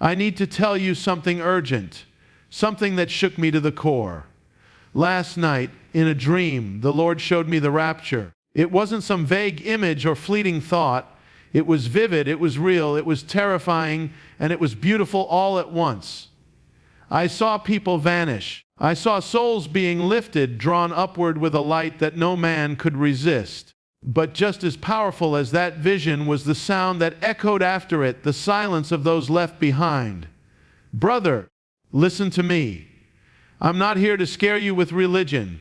I need to tell you something urgent, something that shook me to the core. Last night, in a dream, the Lord showed me the rapture. It wasn't some vague image or fleeting thought. It was vivid, it was real, it was terrifying, and it was beautiful all at once. I saw people vanish. I saw souls being lifted, drawn upward with a light that no man could resist. But just as powerful as that vision was the sound that echoed after it, the silence of those left behind. Brother, listen to me. I'm not here to scare you with religion.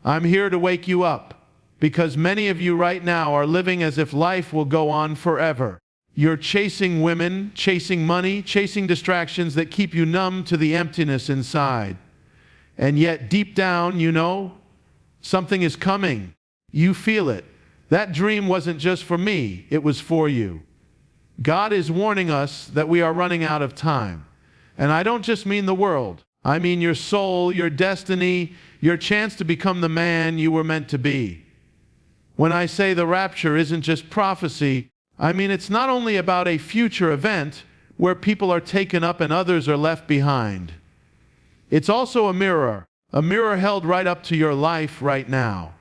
I'm here to wake you up, because many of you right now are living as if life will go on forever. You're chasing women, chasing money, chasing distractions that keep you numb to the emptiness inside. And yet deep down, you know, something is coming. You feel it. That dream wasn't just for me, it was for you. God is warning us that we are running out of time. And I don't just mean the world. I mean your soul, your destiny, your chance to become the man you were meant to be. When I say the rapture isn't just prophecy, I mean it's not only about a future event where people are taken up and others are left behind. It's also a mirror held right up to your life right now.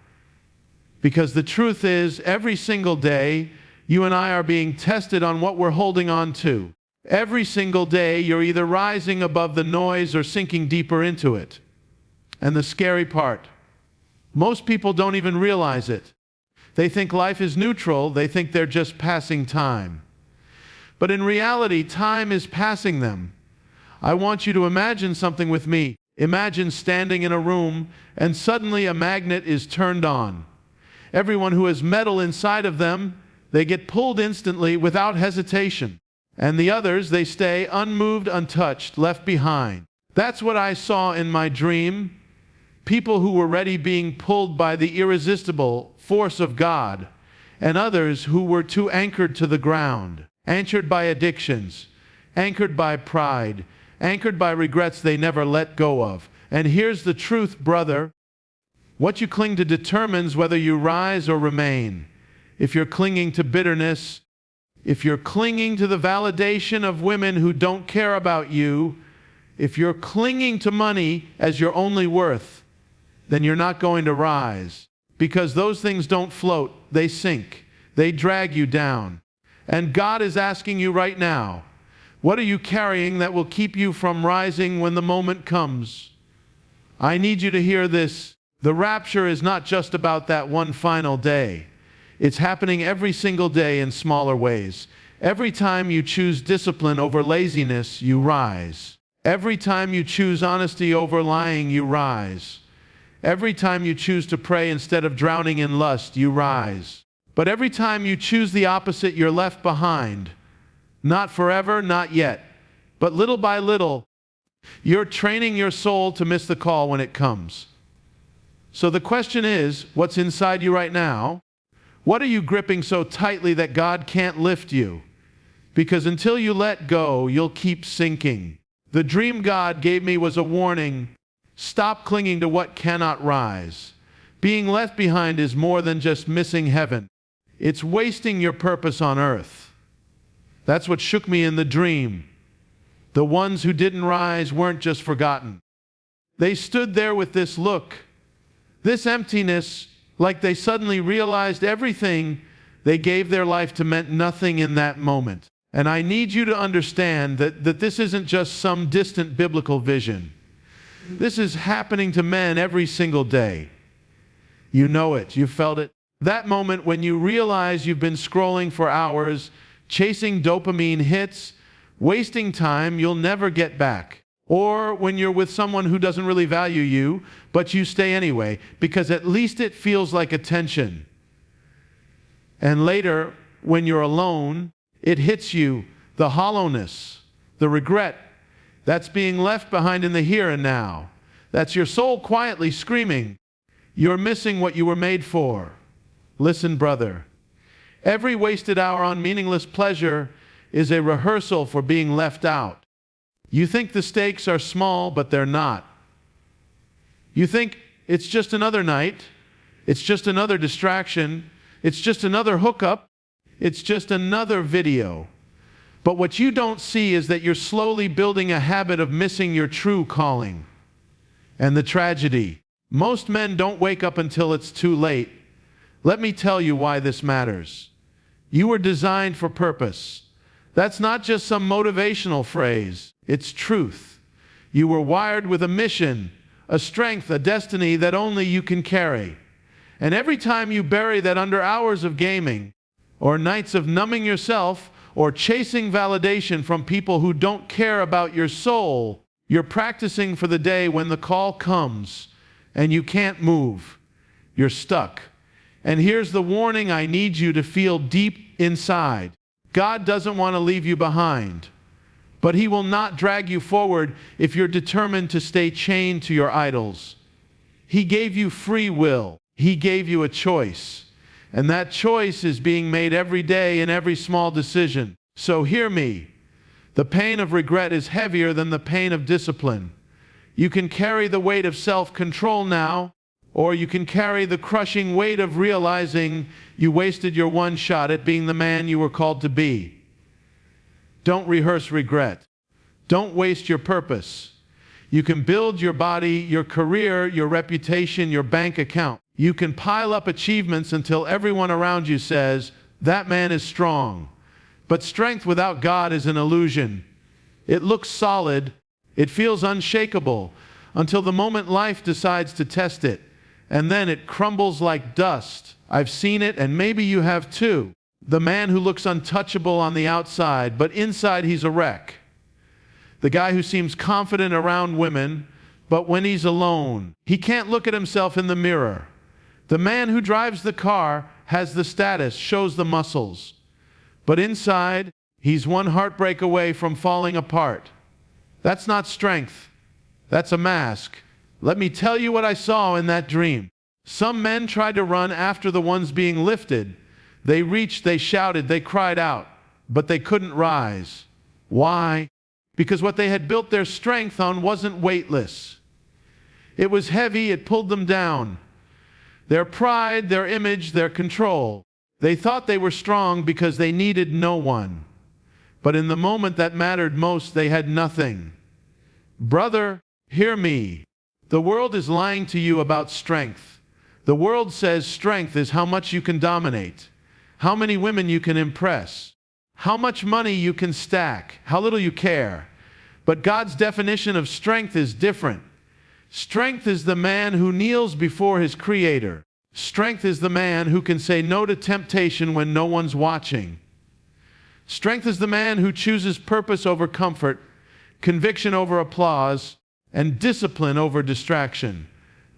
Because the truth is, every single day, you and I are being tested on what we're holding on to. Every single day, you're either rising above the noise or sinking deeper into it. And the scary part, most people don't even realize it. They think life is neutral. They think they're just passing time. But in reality, time is passing them. I want you to imagine something with me. Imagine standing in a room and suddenly a magnet is turned on. Everyone who has metal inside of them, they get pulled instantly without hesitation. And the others, they stay unmoved, untouched, left behind. That's what I saw in my dream. People who were ready being pulled by the irresistible force of God, and others who were too anchored to the ground, anchored by addictions, anchored by pride, anchored by regrets they never let go of. And here's the truth, brother. What you cling to determines whether you rise or remain. If you're clinging to bitterness, if you're clinging to the validation of women who don't care about you, if you're clinging to money as your only worth, then you're not going to rise. Because those things don't float, they sink. They drag you down. And God is asking you right now, what are you carrying that will keep you from rising when the moment comes? I need you to hear this. The rapture is not just about that one final day. It's happening every single day in smaller ways. Every time you choose discipline over laziness, you rise. Every time you choose honesty over lying, you rise. Every time you choose to pray instead of drowning in lust, you rise. But every time you choose the opposite, you're left behind. Not forever, not yet. But little by little, you're training your soul to miss the call when it comes. So the question is, what's inside you right now? What are you gripping so tightly that God can't lift you? Because until you let go, you'll keep sinking. The dream God gave me was a warning. Stop clinging to what cannot rise. Being left behind is more than just missing heaven. It's wasting your purpose on earth. That's what shook me in the dream. The ones who didn't rise weren't just forgotten. They stood there with this look, this emptiness, like they suddenly realized everything they gave their life to meant nothing in that moment. And I need you to understand that this isn't just some distant biblical vision. This is happening to men every single day. You know it. You felt it. That moment when you realize you've been scrolling for hours, chasing dopamine hits, wasting time you'll never get back. Or when you're with someone who doesn't really value you, but you stay anyway, because at least it feels like attention. And later, when you're alone, it hits you, the hollowness, the regret. That's being left behind in the here and now. That's your soul quietly screaming, you're missing what you were made for. Listen, brother, every wasted hour on meaningless pleasure is a rehearsal for being left out. You think the stakes are small, but they're not. You think it's just another night, it's just another distraction, it's just another hookup, it's just another video. But what you don't see is that you're slowly building a habit of missing your true calling. And the tragedy: most men don't wake up until it's too late. Let me tell you why this matters. You were designed for purpose. That's not just some motivational phrase. It's truth. You were wired with a mission, a strength, a destiny that only you can carry. And every time you bury that under hours of gaming, or nights of numbing yourself, or chasing validation from people who don't care about your soul, you're practicing for the day when the call comes and you can't move. You're stuck. And here's the warning I need you to feel deep inside. God doesn't want to leave you behind, but He will not drag you forward if you're determined to stay chained to your idols. He gave you free will. He gave you a choice. And that choice is being made every day in every small decision. So hear me. The pain of regret is heavier than the pain of discipline. You can carry the weight of self-control now, or you can carry the crushing weight of realizing you wasted your one shot at being the man you were called to be. Don't rehearse regret. Don't waste your purpose. You can build your body, your career, your reputation, your bank account. You can pile up achievements until everyone around you says, "That man is strong." But strength without God is an illusion. It looks solid. It feels unshakable until the moment life decides to test it. And then it crumbles like dust. I've seen it, and maybe you have too. The man who looks untouchable on the outside, but inside he's a wreck. The guy who seems confident around women, but when he's alone, he can't look at himself in the mirror. The man who drives the car has the status, shows the muscles. But inside, he's one heartbreak away from falling apart. That's not strength. That's a mask. Let me tell you what I saw in that dream. Some men tried to run after the ones being lifted. They reached, they shouted, they cried out, but they couldn't rise. Why? Because what they had built their strength on wasn't weightless. It was heavy, it pulled them down. Their pride, their image, their control. They thought they were strong because they needed no one. But in the moment that mattered most, they had nothing. Brother, hear me. The world is lying to you about strength. The world says strength is how much you can dominate, how many women you can impress, how much money you can stack, how little you care. But God's definition of strength is different. Strength is the man who kneels before his Creator. Strength is the man who can say no to temptation when no one's watching. Strength is the man who chooses purpose over comfort, conviction over applause, and discipline over distraction.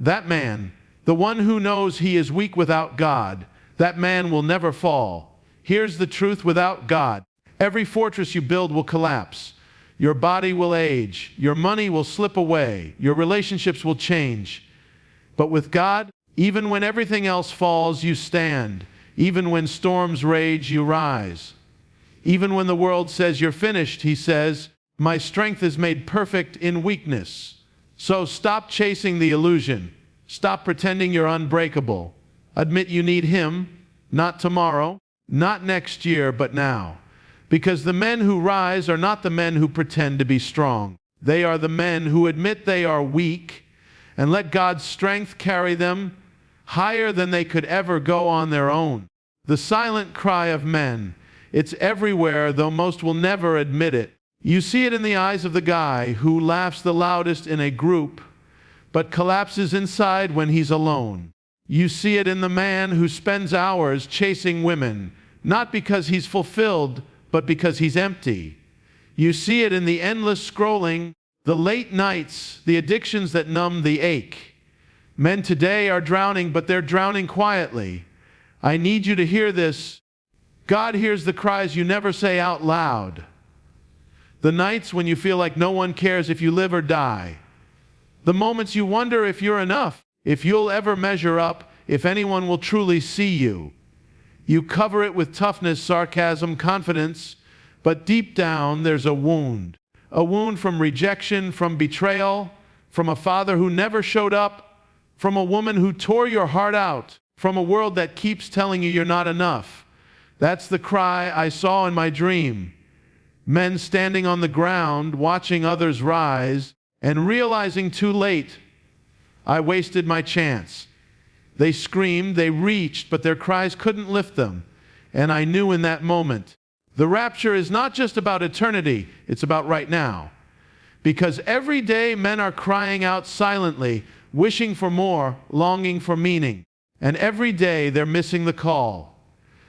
That man, the one who knows he is weak without God, that man will never fall. Here's the truth: without God, every fortress you build will collapse. Your body will age. Your money will slip away. Your relationships will change. But with God, even when everything else falls, you stand. Even when storms rage, you rise. Even when the world says you're finished, He says, "My strength is made perfect in weakness." So stop chasing the illusion. Stop pretending you're unbreakable. Admit you need Him, not tomorrow, not next year, but now. Because the men who rise are not the men who pretend to be strong. They are the men who admit they are weak and let God's strength carry them higher than they could ever go on their own. The silent cry of men. It's everywhere, though most will never admit it. You see it in the eyes of the guy who laughs the loudest in a group, but collapses inside when he's alone. You see it in the man who spends hours chasing women, not because he's fulfilled, but because he's empty. You see it in the endless scrolling, the late nights, the addictions that numb the ache. Men today are drowning, but they're drowning quietly. I need you to hear this. God hears the cries you never say out loud. The nights when you feel like no one cares if you live or die. The moments you wonder if you're enough, if you'll ever measure up, if anyone will truly see you. You cover it with toughness, sarcasm, confidence, but deep down there's a wound. A wound from rejection, from betrayal, from a father who never showed up, from a woman who tore your heart out, from a world that keeps telling you you're not enough. That's the cry I saw in my dream. Men standing on the ground, watching others rise, and realizing too late, I wasted my chance. They screamed, they reached, but their cries couldn't lift them. And I knew in that moment, the rapture is not just about eternity, it's about right now. Because every day men are crying out silently, wishing for more, longing for meaning. And every day they're missing the call.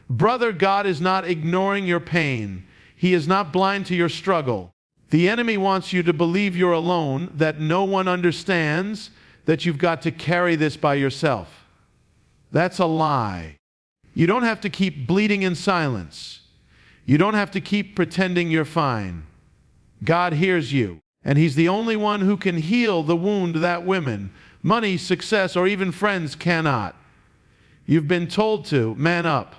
Brother, God is not ignoring your pain. He is not blind to your struggle. The enemy wants you to believe you're alone, that no one understands, that you've got to carry this by yourself. That's a lie. You don't have to keep bleeding in silence. You don't have to keep pretending you're fine. God hears you, and He's the only one who can heal the wound that women, money, success, or even friends cannot. You've been told to man up,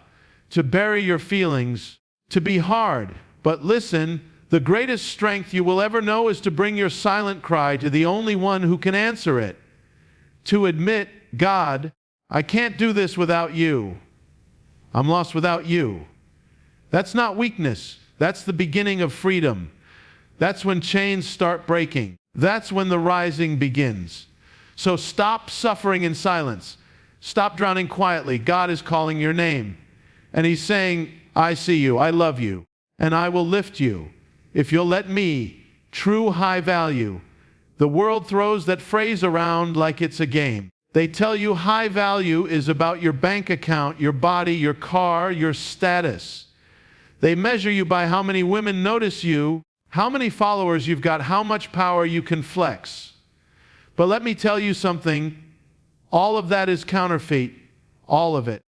to bury your feelings, to be hard. But listen, the greatest strength you will ever know is to bring your silent cry to the only one who can answer it. To admit, God, I can't do this without you. I'm lost without you. That's not weakness. That's the beginning of freedom. That's when chains start breaking. That's when the rising begins. So stop suffering in silence. Stop drowning quietly. God is calling your name. And He's saying, I see you, I love you, and I will lift you. If you'll let me, true high value. The world throws that phrase around like it's a game. They tell you high value is about your bank account, your body, your car, your status. They measure you by how many women notice you, how many followers you've got, how much power you can flex. But let me tell you something, all of that is counterfeit, all of it.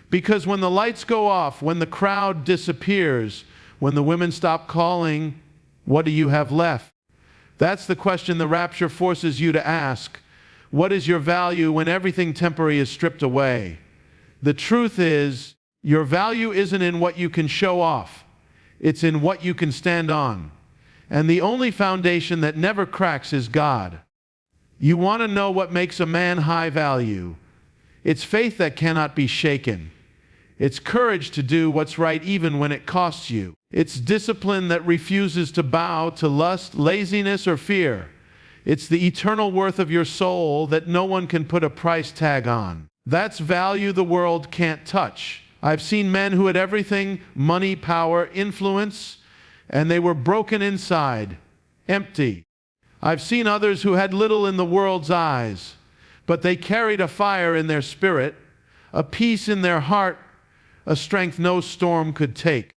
Because when the lights go off, when the crowd disappears, when the women stop calling, what do you have left? That's the question the rapture forces you to ask. What is your value when everything temporary is stripped away? The truth is, your value isn't in what you can show off. It's in what you can stand on. And the only foundation that never cracks is God. You want to know what makes a man high value? It's faith that cannot be shaken. It's courage to do what's right even when it costs you. It's discipline that refuses to bow to lust, laziness, or fear. It's the eternal worth of your soul that no one can put a price tag on. That's value the world can't touch. I've seen men who had everything, money, power, influence, and they were broken inside, empty. I've seen others who had little in the world's eyes, but they carried a fire in their spirit, a peace in their heart, a strength no storm could take.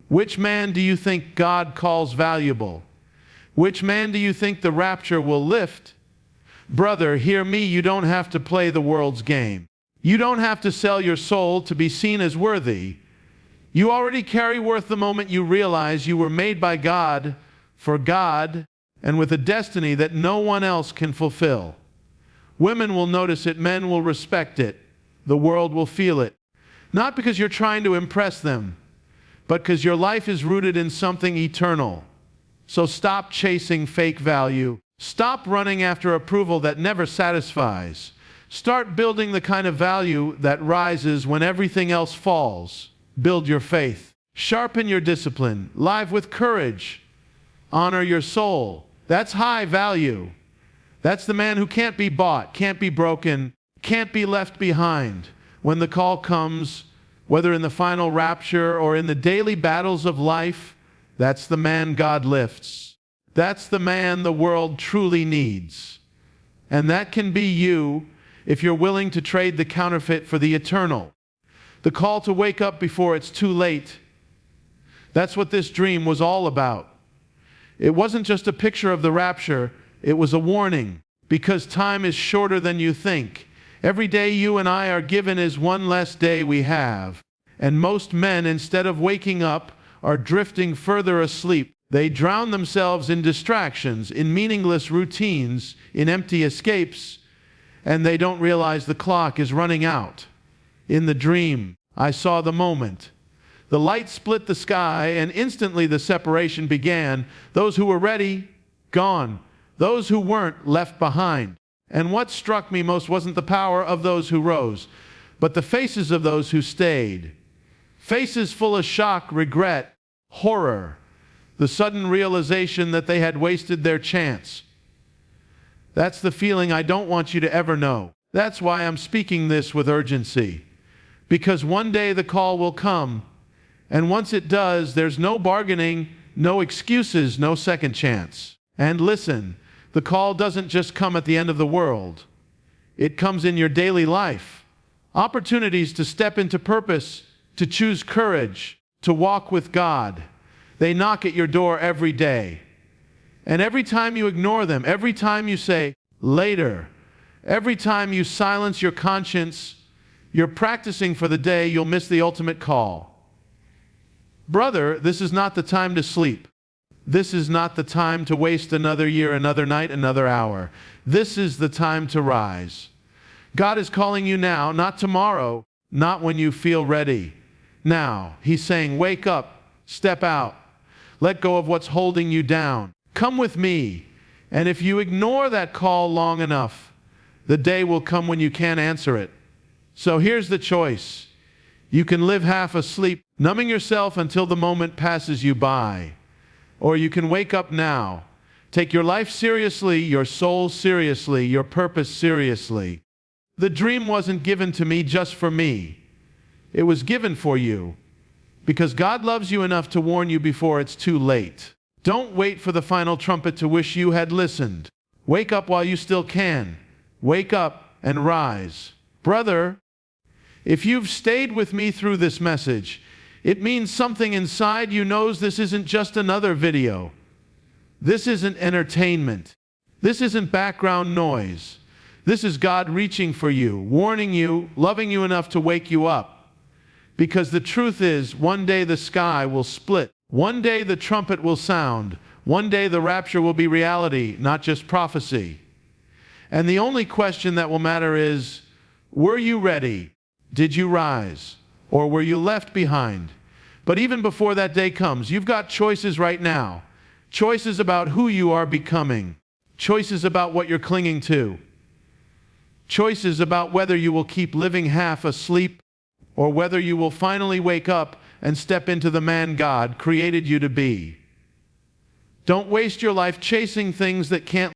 Which man do you think God calls valuable? Which man do you think the rapture will lift? Brother, hear me, you don't have to play the world's game. You don't have to sell your soul to be seen as worthy. You already carry worth the moment you realize you were made by God, for God, and with a destiny that no one else can fulfill. Women will notice it, men will respect it, the world will feel it. Not because you're trying to impress them, but because your life is rooted in something eternal. So stop chasing fake value. Stop running after approval that never satisfies. Start building the kind of value that rises when everything else falls. Build your faith. Sharpen your discipline. Live with courage. Honor your soul. That's high value. That's the man who can't be bought, can't be broken, can't be left behind. When the call comes, whether in the final rapture or in the daily battles of life, that's the man God lifts. That's the man the world truly needs. And that can be you if you're willing to trade the counterfeit for the eternal. The call to wake up before it's too late. That's what this dream was all about. It wasn't just a picture of the rapture, it was a warning, because time is shorter than you think. Every day you and I are given is one less day we have. And most men, instead of waking up, are drifting further asleep. They drown themselves in distractions, in meaningless routines, in empty escapes, and they don't realize the clock is running out. In the dream, I saw the moment. The light split the sky, and instantly the separation began. Those who were ready, gone. Those who weren't, left behind. And what struck me most wasn't the power of those who rose, but the faces of those who stayed. Faces full of shock, regret, horror. the sudden realization that they had wasted their chance. That's the feeling I don't want you to ever know. That's why I'm speaking this with urgency. Because one day the call will come, and once it does, there's no bargaining, no excuses, no second chance. And listen, the call doesn't just come at the end of the world. It comes in your daily life. Opportunities to step into purpose, to choose courage, to walk with God. They knock at your door every day. And every time you ignore them, every time you say, later, every time you silence your conscience, you're practicing for the day you'll miss the ultimate call. Brother, this is not the time to sleep. This is not the time to waste another year, another night, another hour. This is the time to rise. God is calling you now, not tomorrow, not when you feel ready. Now, He's saying, wake up, step out, let go of what's holding you down. Come with me. And if you ignore that call long enough, the day will come when you can't answer it. So here's the choice. You can live half asleep, numbing yourself until the moment passes you by. Or you can wake up now. Take your life seriously, your soul seriously, your purpose seriously. The dream wasn't given to me just for me. It was given for you. Because God loves you enough to warn you before it's too late. Don't wait for the final trumpet to wish you had listened. Wake up while you still can. Wake up and rise. Brother, if you've stayed with me through this message, it means something inside you knows this isn't just another video. This isn't entertainment. This isn't background noise. This is God reaching for you, warning you, loving you enough to wake you up. Because the truth is, one day the sky will split. One day the trumpet will sound. One day the rapture will be reality, not just prophecy. And the only question that will matter is, were you ready? Did you rise? Or were you left behind? But even before that day comes, you've got choices right now. Choices about who you are becoming. Choices about what you're clinging to. Choices about whether you will keep living half asleep or whether you will finally wake up and step into the man God created you to be. Don't waste your life chasing things that can't